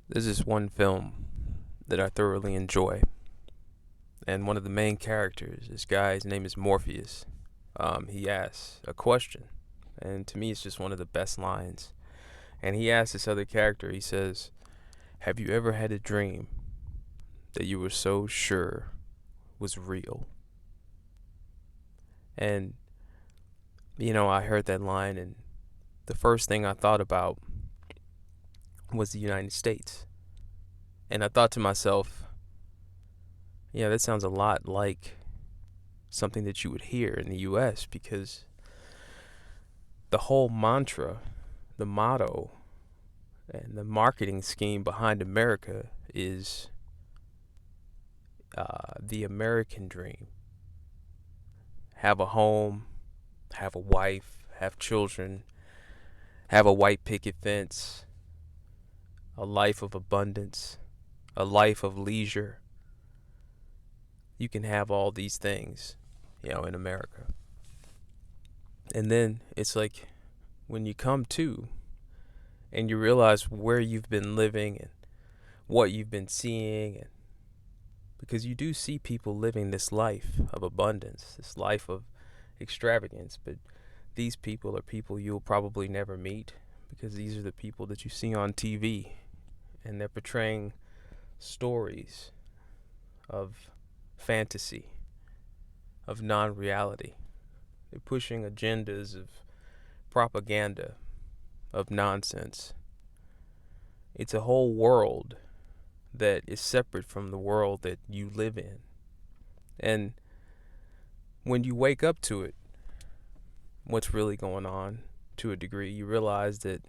There's this one film that I thoroughly enjoy, and one of the main characters, this guy, his name is Morpheus. He asks a question, and to me, it's just one of the best lines. And he asks this other character, he says, "Have you ever had a dream that you were so sure was real?" And, I heard that line, and the first thing I thought about was the United States. And I thought to myself, yeah, that sounds a lot like something that you would hear in the US, because the whole mantra, the motto, and the marketing scheme behind America is the American dream. Have a home, have a wife, have children, have a white picket fence, a life of abundance, a life of leisure. You can have all these things, in America. And then it's like when you come to and you realize where you've been living and what you've been seeing, and because you do see people living this life of abundance, this life of extravagance, but these people are people you'll probably never meet, because these are the people that you see on TV, and they're portraying stories of fantasy, of non-reality. They're pushing agendas of propaganda, of nonsense. It's a whole world that is separate from the world that you live in. And when you wake up to it, what's really going on, to a degree, you realize that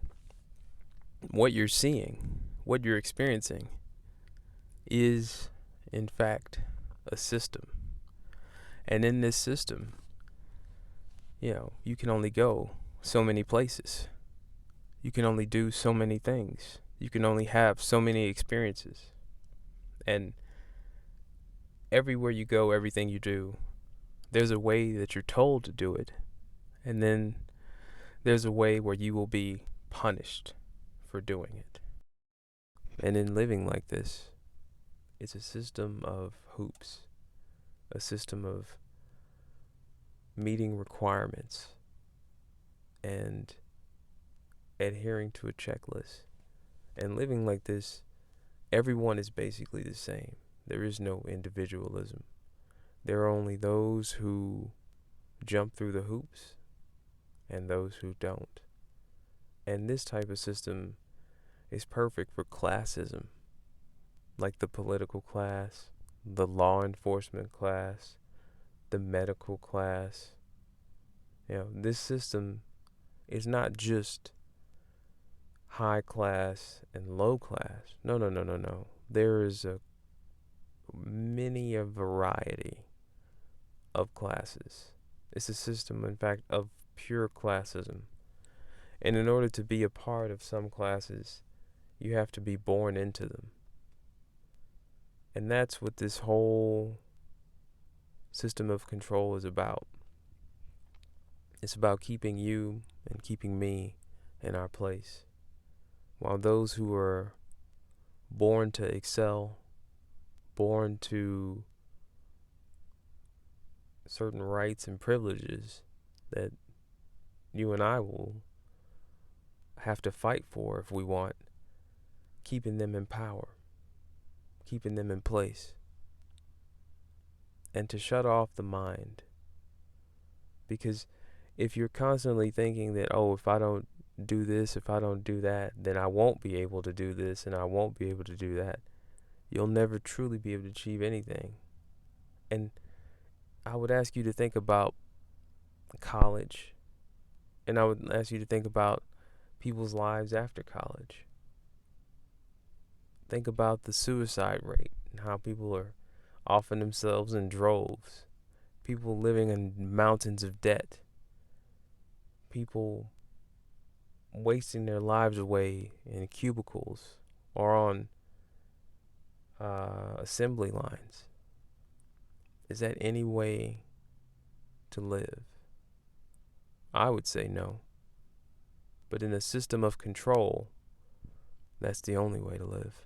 what you're seeing, what you're experiencing, is in fact a system. And in this system, you can only go so many places. You can only do so many things. You can only have so many experiences. And everywhere you go, everything you do, there's a way that you're told to do it. And then there's a way where you will be punished for doing it. And in living like this, it's a system of hoops, a system of meeting requirements and adhering to a checklist. And living like this, everyone is basically the same. There is no individualism. There are only those who jump through the hoops and those who don't. And this type of system is perfect for classism, like the political class, the law enforcement class, the medical class. This system is not just high class and low class. No, no, no, no, no. There is a variety of classes. It's a system, in fact, of pure classism. And in order to be a part of some classes, you have to be born into them. And that's what this whole system of control is about. It's about keeping you and keeping me in our place, while those who are born to excel, born to certain rights and privileges that you and I will have to fight for if we want, keeping them in power, keeping them in place, and to shut off the mind. Because if you're constantly thinking that, oh, if I don't do this, if I don't do that, then I won't be able to do this and I won't be able to do that, you'll never truly be able to achieve anything. And I would ask you to think about college, and I would ask you to think about people's lives after college. Think about the suicide rate and how people are offing themselves in droves. People living in mountains of debt. People wasting their lives away in cubicles or on assembly lines. Is that any way to live? I would say no. But in a system of control, that's the only way to live.